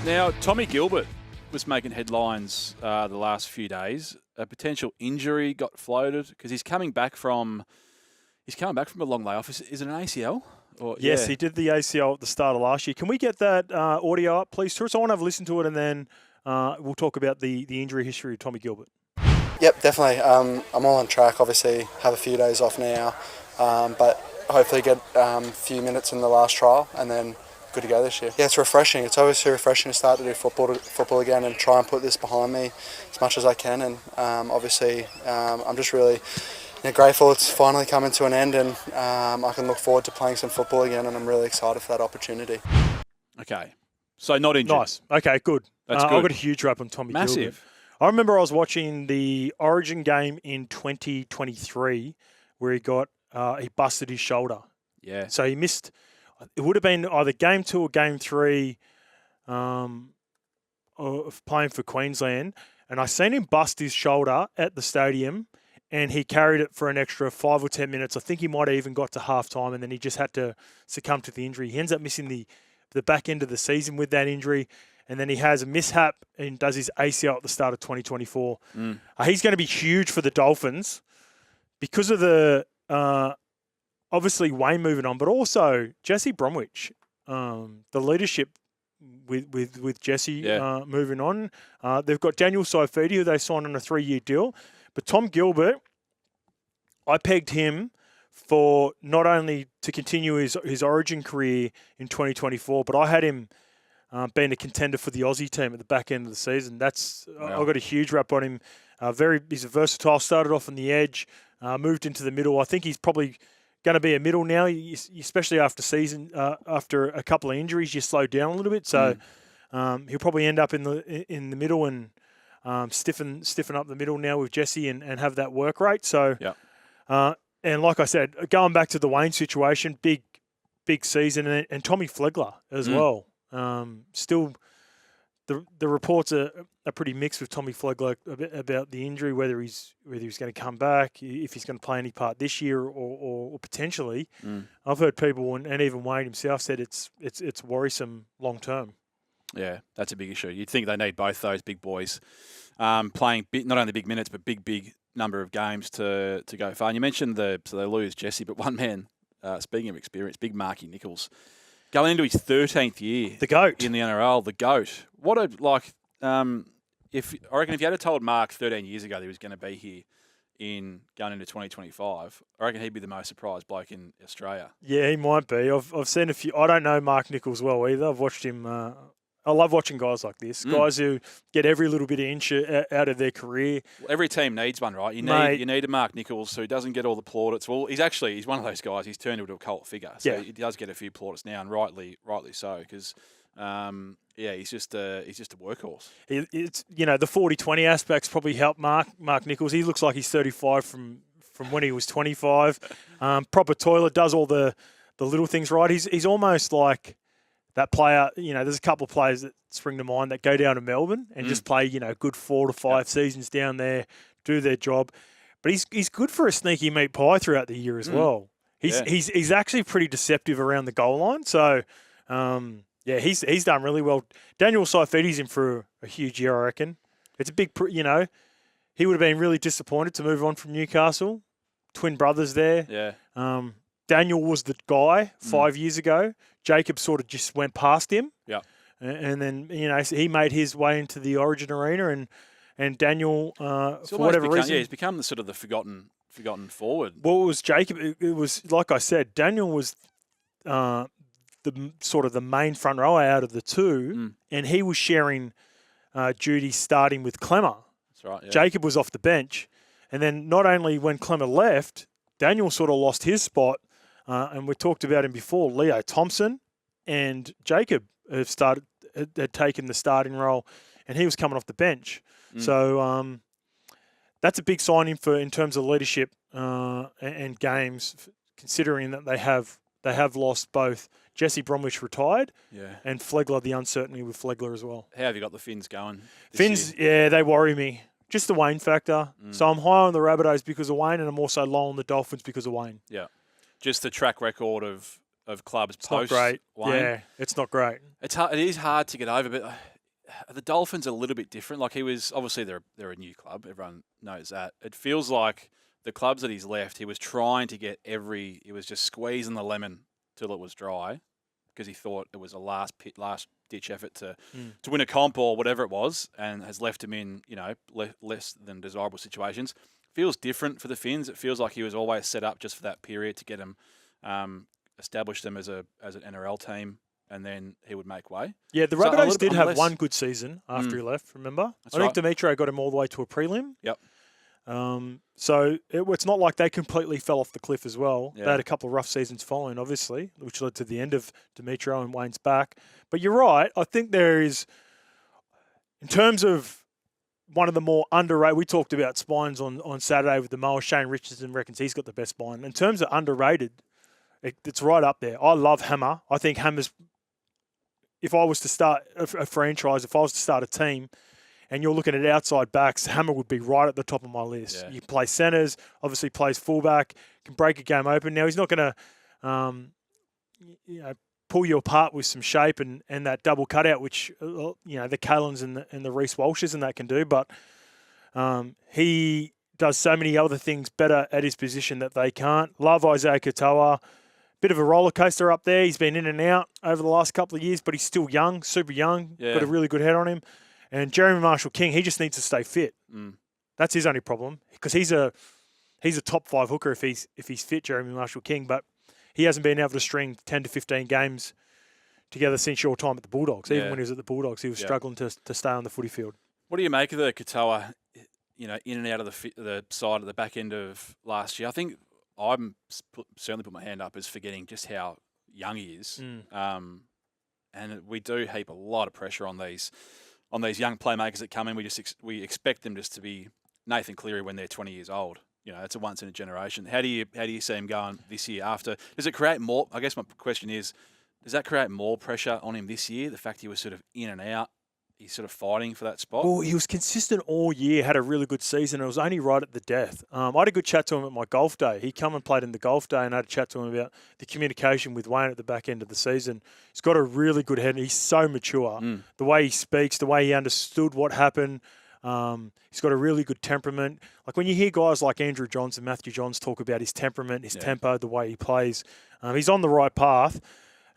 Now, Tommy Gilbert was making headlines the last few days. A potential injury got floated because he's coming back from a long layoff. Is it an ACL? Yes, he did the ACL at the start of last year. Can we get that audio up, please, Tourist? I want to have a listen to it, and then we'll talk about the injury history of Tommy Gilbert. Yep, definitely. I'm all on track. Obviously, have a few days off now, but hopefully get a few minutes in the last trial, and then good to go this year. Yeah, it's refreshing. It's obviously refreshing to start to do football again and try and put this behind me as much as I can. And obviously, I'm just really grateful it's finally coming to an end, and I can look forward to playing some football again, and I'm really excited for that opportunity. Okay, so not injured. Nice. Okay, good. That's good. I've got a huge rap on Tommy Gilbert. Massive. I remember I was watching the Origin game in 2023 where he busted his shoulder. Yeah. So he missed. It would have been either game 2 or game 3 of playing for Queensland. And I seen him bust his shoulder at the stadium, and he carried it for an extra 5 or 10 minutes. I think he might have even got to halftime, and then he just had to succumb to the injury. He ends up missing the back end of the season with that injury, and then he has a mishap and does his ACL at the start of 2024. He's going to be huge for the Dolphins because of the obviously Wayne moving on, but also Jesse Bromwich, the leadership with Jesse moving on. They've got Daniel Saifiti, who they signed on a 3-year deal. But Tom Gilbert, I pegged him for not only to continue his Origin career in 2024, but I had him being a contender for the Aussie team at the back end of the season. I've got a huge rap on him. He's a versatile. Started off on the edge, moved into the middle. I think he's probably going to be a middle now, especially after a couple of injuries. You slowed down a little bit, so he'll probably end up in the middle and stiffen up the middle now with Jesse and have that work rate. So, and like I said, going back to the Wayne situation, big season, and Tommy Flegler as well. Still, the reports are pretty mixed with Tommy Flegler about the injury, whether he's going to come back, if he's going to play any part this year or potentially. I've heard people, and even Wayne himself said it's worrisome long term. Yeah, that's a big issue. You'd think they need both those big boys playing not only big minutes, but big number of games to go far. And you mentioned they lose Jesse, but one man, speaking of experience, big Marky Nichols, going into his 13th year. The GOAT. In the NRL, the GOAT. If you had told Mark 13 years ago that he was going to be here going into 2025, I reckon he'd be the most surprised bloke in Australia. Yeah, he might be. I've seen a few. I don't know Mark Nichols well either. I've watched him. I love watching guys like this, guys who get every little bit of inch out of their career. Well, every team needs one, right? You need a Mark Nichols who doesn't get all the plaudits. Well, he's one of those guys. He's turned into a cult figure, so he does get a few plaudits now, and rightly so, because he's just a workhorse. It's the 40-20 aspects probably help Mark Nichols. He looks like he's 35 from when he was 25. Proper toilet, does all the little things right. He's almost like that player. There's a couple of players that spring to mind that go down to Melbourne and just play good 4 to 5 seasons down there, do their job. But he's good for a sneaky meat pie throughout the year as well. He's actually pretty deceptive around the goal line. So he's done really well. Daniel Saifiti's in for a huge year, I reckon. It's a big, he would have been really disappointed to move on from Newcastle. Twin brothers there. Yeah. Daniel was the guy 5 years ago. Jacob sort of just went past him. Yeah. And then, he made his way into the Origin arena, and Daniel, for whatever reason. Yeah, he's become the sort of the forgotten forward. Well, it was Jacob. It was, like I said, Daniel was the sort of the main front rower out of the two, and he was sharing duties starting with Clemmer. That's right. Yeah. Jacob was off the bench. And then not only when Clemmer left, Daniel sort of lost his spot. And we talked about him before. Leo Thompson and Jacob had taken the starting role, and he was coming off the bench. So that's a big signing in terms of leadership and games, considering that they have lost both. Jesse Bromwich retired, and Flegler, the uncertainty with Flegler as well. How have you got the Finns going? Finns, they worry me. Just the Wayne factor. So I'm high on the Rabbitohs because of Wayne, and I'm also low on the Dolphins because of Wayne. Yeah. Just the track record of clubs it's post not great. Wayne. Yeah, it's not great. It is hard to get over, but the Dolphins are a little bit different. Like he was obviously they're a new club. Everyone knows that. It feels like the clubs that he's left, he was trying to get he was just squeezing the lemon till it was dry, because he thought it was a last ditch effort to win a comp or whatever it was, and has left him in less than desirable situations. Feels different for the Finns. It feels like he was always set up just for that period to get him establish them as an NRL team, and then he would make way. Yeah, the Rabbitohs did have one good season after he left, remember? That's I think Dimitro got him all the way to a prelim. Yep. So it's not like they completely fell off the cliff as well. Yeah. They had a couple of rough seasons following, obviously, which led to the end of Dimitro and Wayne's back. But you're right. I think there is, in terms of one of the more underrated, we talked about spines on Saturday with the Mower. Shane Richardson reckons he's got the best spine. In terms of underrated, it's right up there. I love Hammer. I think Hammer's, if I was to start a franchise, if I was to start a team, and you're looking at outside backs, Hammer would be right at the top of my list. Yeah. You play centres, obviously plays fullback, can break a game open. Now, he's not going to pull you apart with some shape and that double cutout, which the Kalins and the Reece Walshes and that can do. But he does so many other things better at his position that they can't. Love Isaiah Katoa. Bit of a roller coaster up there. He's been in and out over the last couple of years, but he's still young, super young. Yeah. Got a really good head on him. And Jeremy Marshall-King, he just needs to stay fit. That's his only problem, because he's a top 5 hooker if he's fit, Jeremy Marshall-King. But he hasn't been able to string 10 to 15 games together since your time at the Bulldogs. Even when he was at the Bulldogs, he was struggling to stay on the footy field. What do you make of the Katoa, in and out of the side at the back end of last year? I think I'm certainly put my hand up as forgetting just how young he is. And we do heap a lot of pressure on these young playmakers that come in. We expect them just to be Nathan Cleary when they're 20 years old. It's a once in a generation. How do you see him going this year after? Does it create more? I guess my question is, does that create more pressure on him this year? The fact he was sort of in and out, he's sort of fighting for that spot. Well, he was consistent all year, had a really good season. It was only right at the death. I had a good chat to him at my golf day. He come and played in the golf day, and I had a chat to him about the communication with Wayne at the back end of the season. He's got a really good head. He's so mature. The way he speaks, the way he understood what happened. He's got a really good temperament. Like when you hear guys like Andrew Johns and Matthew Johns talk about his temperament, his tempo, the way he plays, he's on the right path.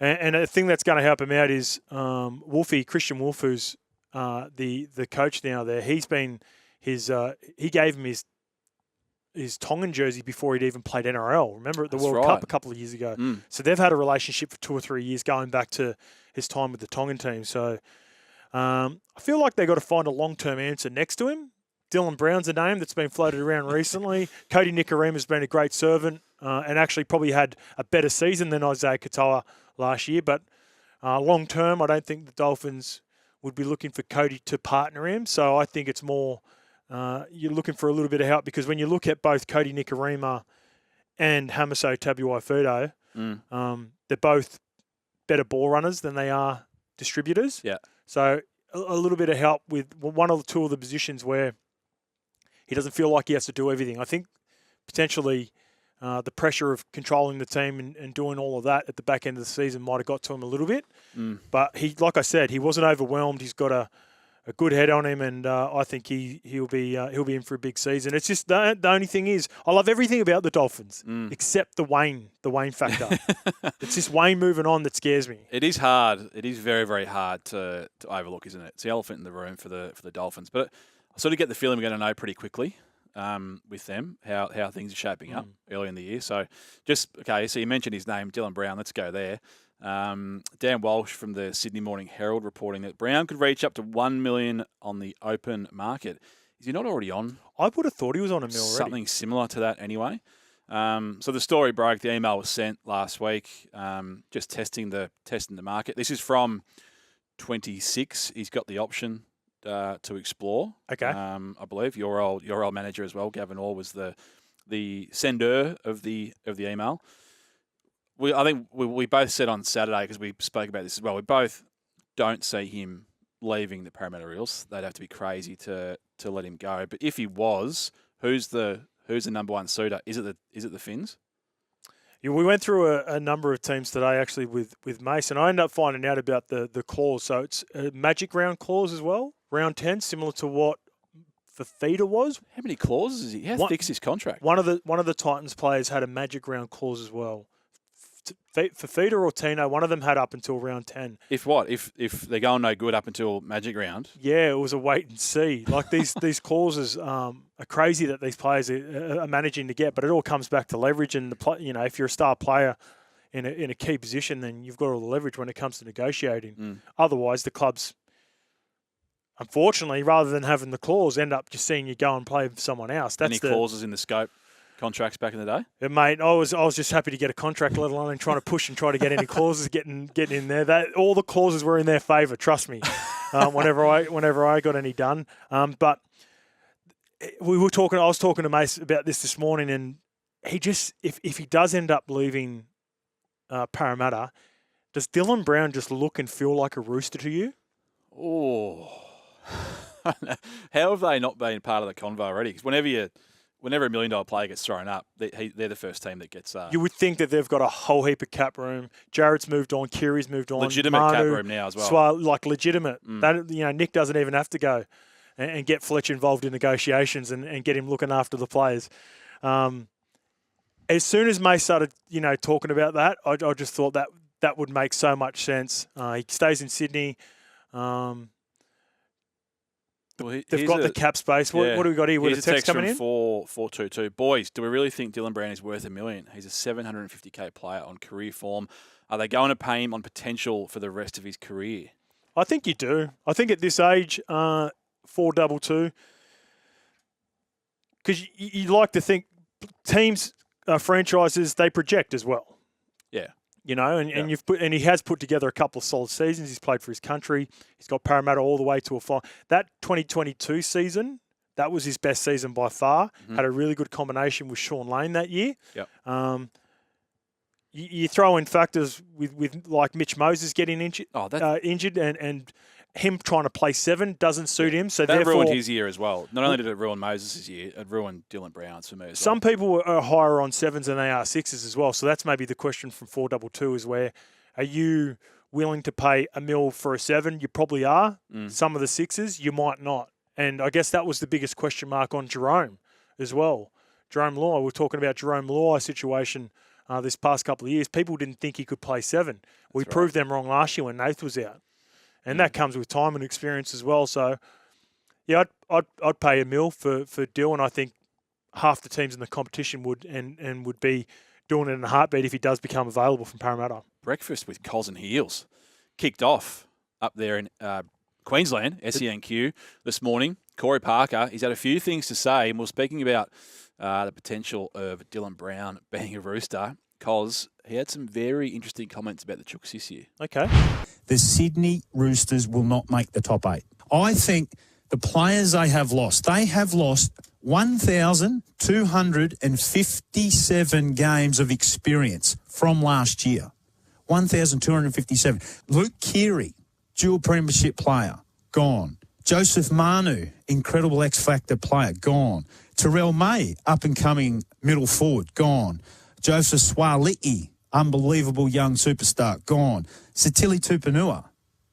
And a thing that's going to help him out is Christian Wolf, who's the coach now there. He's been he gave him his Tongan jersey before he'd even played NRL. Remember at the World Cup a couple of years ago. So they've had a relationship for 2 or 3 years, going back to his time with the Tongan team. So I feel like they got to find a long-term answer next to him. Dylan Brown's a name that's been floated around recently. Cody Nickarima been a great servant and actually probably had a better season than Isaiah Katoa last year. But long-term, I don't think the Dolphins would be looking for Cody to partner him. So I think it's more you're looking for a little bit of help, because when you look at both Cody Nickarima and Hamiso Tabuai-Fudo, they're both better ball runners than they are distributors. Yeah. So a little bit of help with one or two of the positions where he doesn't feel like he has to do everything. I think potentially the pressure of controlling the team and doing all of that at the back end of the season might have got to him a little bit. But he, like I said, he wasn't overwhelmed. He's got a good head on him, and I think he'll be in for a big season. It's just the only thing is, I love everything about the Dolphins except the Wayne factor. It's just Wayne moving on that scares me. It is hard. It is very, very hard to overlook, isn't it? It's the elephant in the room for the Dolphins. But I sort of get the feeling we're going to know pretty quickly with them how things are shaping up early in the year. So so you mentioned his name, Dylan Brown. Let's go there. Dan Walsh from the Sydney Morning Herald reporting that Brown could reach up to $1 million on the open market. Is he not already on? I would have thought he was on $1 million already. Something similar to that anyway. So the story broke. The email was sent last week, just testing the market. This is from 26. He's got the option to explore. Okay. I believe your old manager as well, Gavin Orr, was the sender of the email. I think we both said on Saturday, because we spoke about this as well, we both don't see him leaving the Parramatta Eels. They'd have to be crazy to let him go. But if he was, who's the number one suitor? Is it the Finns? Yeah, we went through a number of teams today, actually, with Mason. I ended up finding out about the clause. So it's a magic round clause as well, round 10, similar to what Fafita was. How many clauses is he? How thick's his contract? One of the Titans players had a magic round clause as well. Fafita or Tino, one of them had up until round 10. If what? If they're going no good up until magic round? Yeah, it was a wait and see. Like these clauses are crazy that these players are managing to get, but it all comes back to leverage. And if you're a star player in a key position, then you've got all the leverage when it comes to negotiating. Otherwise, the clubs, unfortunately, rather than having the clause, end up just seeing you go and play with someone else. Any clauses in the scope contracts back in the day? Yeah, mate, I was just happy to get a contract, let alone trying to push and try to get any clauses getting in there. That all the clauses were in their favour. Trust me. Whenever I got any done, but we were talking. I was talking to Mace about this morning, and he just if he does end up leaving Parramatta, does Dylan Brown just look and feel like a Rooster to you? Oh, how have they not been part of the convo already? Because whenever a $1 million player gets thrown up, they're the first team that gets. You would think that they've got a whole heap of cap room. Jared's moved on. Kiri's moved on. Legitimate cap room now as well. So, like legitimate. That Nick doesn't even have to go and get Fletch involved in negotiations and get him looking after the players. As soon as May started, talking about that, I just thought that would make so much sense. He stays in Sydney. They've got the cap space. What do we got here? With a text coming in? 422. Boys, do we really think Dylan Brown is worth $1 million? He's a $750K player on career form. Are they going to pay him on potential for the rest of his career? I think you do. I think at this age, 422, because you like to think teams, franchises, they project as well. Yeah. And he has put together a couple of solid seasons. He's played for his country. He's got Parramatta all the way to a final. That 2022 season, that was his best season by far. Had a really good combination with Sean Lane that year. Yep. You throw in factors with like Mitch Moses getting injured, and him trying to play 7 doesn't suit him. So that ruined his year as well. Not only did it ruin Moses' year, it ruined Dylan Brown's for me as well. Some people are higher on 7s than they are 6s as well. So that's maybe the question from 422 is where are you willing to pay $1 million for a 7? You probably are. Some of the 6s, you might not. And I guess that was the biggest question mark on Jerome as well. Jerome Law, we're talking about Jerome Law's situation this past couple of years. People didn't think he could play 7. We proved them wrong last year when Nath was out. And that comes with time and experience as well. So, yeah, I'd pay $1 million for Dylan. I think half the teams in the competition would and would be doing it in a heartbeat if he does become available from Parramatta. Breakfast with Coz and Heels kicked off up there in Queensland, SENQ, this morning. Corey Parker, he's had a few things to say, and we're speaking about the potential of Dylan Brown being a Rooster. Coz, he had some very interesting comments about the Chooks this year. Okay. The Sydney Roosters will not make the top 8. I think the players they have lost 1,257 games of experience from last year. 1,257. Luke Keary, dual premiership player, gone. Joseph Manu, incredible X-Factor player, gone. Terrell May, up-and-coming middle forward, gone. Joseph Swali'i, unbelievable young superstar, gone. Satili Tupanua,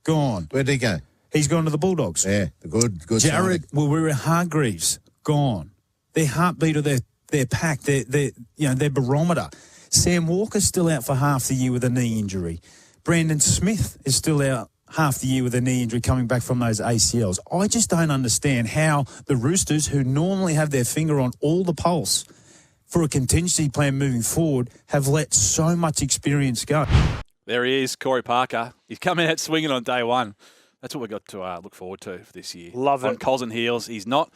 gone. Where'd he go? He's gone to the Bulldogs. Yeah, good. Jared Waweera-Hargreaves, gone. Their heartbeat of their pack, their barometer. Sam Walker's still out for half the year with a knee injury. Brandon Smith is still out half the year with a knee injury coming back from those ACLs. I just don't understand how the Roosters, who normally have their finger on all the pulse for a contingency plan moving forward, have let so much experience go. There he is, Corey Parker. He's coming out swinging on day one. That's what we've got to look forward to for this year. Love it. On Coz and Heels, he's not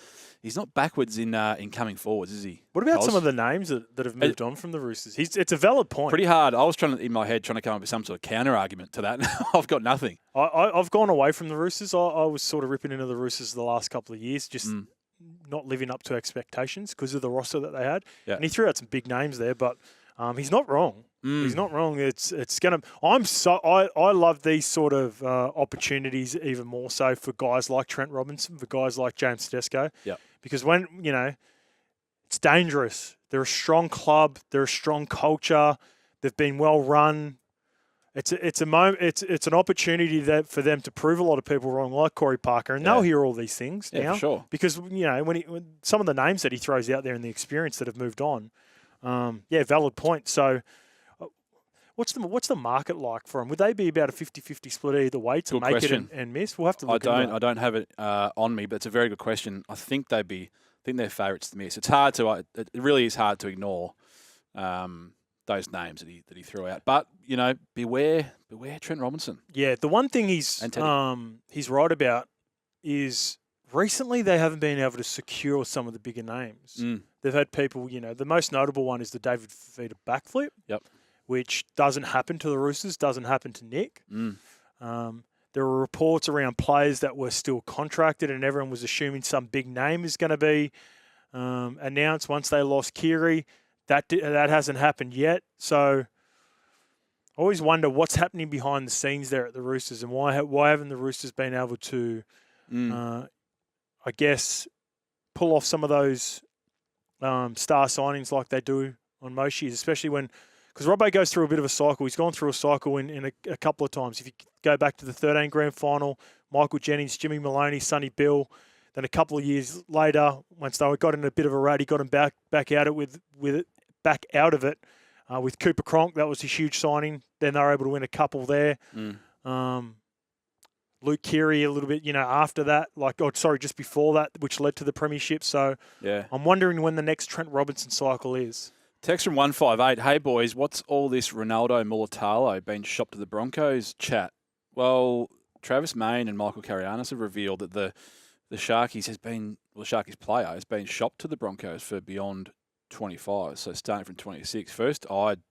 backwards in coming forwards, is he? What about Coz? some of the names that have moved on from the Roosters? It's a valid point. Pretty hard. I was in my head trying to come up with some sort of counter argument to that. I've got nothing. I've gone away from the Roosters. I was sort of ripping into the Roosters the last couple of years, just not living up to expectations because of the roster that they had. Yeah. And he threw out some big names there, but he's not wrong. He's not wrong. It's gonna. I love these sort of opportunities even more so for guys like Trent Robinson, for guys like James Tedesco. Yeah. Because when it's dangerous. They're a strong club. They're a strong culture. They've been well run. It's an opportunity for them to prove a lot of people wrong, like Corey Parker, and they'll hear all these things now. For sure. Because when some of the names that he throws out there and the experience that have moved on, valid point. So, what's the market like for them? Would they be about a 50-50 split either way to make question. it and miss? We'll have to look. I don't have it on me, but it's a very good question. I think they're favourites to miss. It's hard to. It really is hard to ignore. Those names that he threw out, but beware Trent Robinson. Yeah, the one thing he's right about is recently they haven't been able to secure some of the bigger names. They've had people, the most notable one is the David Fifita backflip. Yep. Which doesn't happen to the Roosters, doesn't happen to Nick. There were reports around players that were still contracted, and everyone was assuming some big name is going to be announced once they lost Keary. That hasn't happened yet. So I always wonder what's happening behind the scenes there at the Roosters, and why haven't the Roosters been able to, I guess, pull off some of those star signings like they do on most years, especially because Robbo goes through a bit of a cycle. He's gone through a cycle in a couple of times. If you go back to the 13 grand final, Michael Jennings, Jimmy Maloney, Sonny Bill. Then a couple of years later, once they got in a bit of a rut, he got him back out of it with Cooper Cronk. That was a huge signing. Then they were able to win a couple there. Luke Keary a little bit, after that, just before that, which led to the premiership. So I'm wondering when the next Trent Robinson cycle is. Text from 158. Hey boys, what's all this Ronaldo Mulitalo being shopped to the Broncos chat? Well, Travis Mayne and Michael Carianis have revealed that the Sharkies player has been shopped to the Broncos for beyond 25, so starting from 26. First, I'd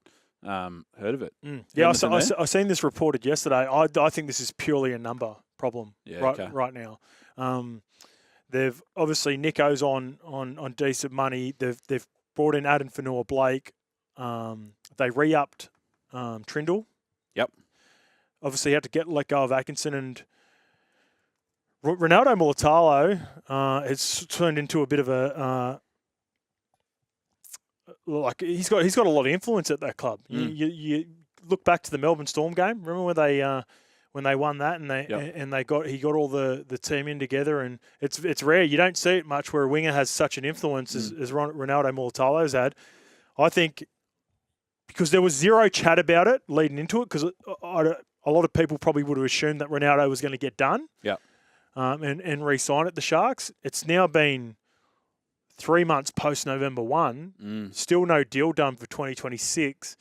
heard of it. Yeah, I seen this reported yesterday. I think this is purely a number problem right now. They've obviously Nico's on decent money. They've brought in Adam Fanua-Blake. They re-upped Trindle. Yep. Obviously had to let go of Atkinson, and Ronaldo Mulitalo has turned into a bit of a he's got a lot of influence at that club. You look back to the Melbourne Storm game. Remember when they won that, and he got all the team in together, and it's rare. You don't see it much where a winger has such an influence as Ronaldo Mulitalo's had. I think because there was zero chat about it leading into it, because a lot of people probably would have assumed that Ronaldo was going to get done. Yeah. And re-sign at the Sharks. It's now been 3 months post November 1. Still no deal done for 2026.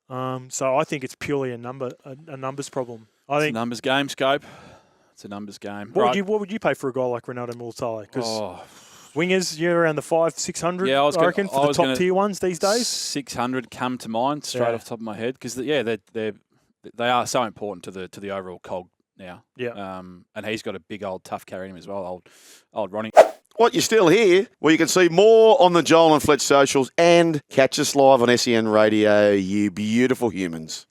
So I think it's purely a numbers problem. It's a numbers game, Scope. It's a numbers game. What would you pay for a guy like Ronaldo Mulitalo? Because wingers, you're around the 500-600. Yeah, I reckon for the top tier ones these days. 600 come to mind straight off the top of my head, because they are so important to the overall cog now. Yeah. And he's got a big old tough carry in him as well, old Ronnie. What, you're still here? Well, you can see more on the Joel and Fletch socials and catch us live on SEN Radio, you beautiful humans.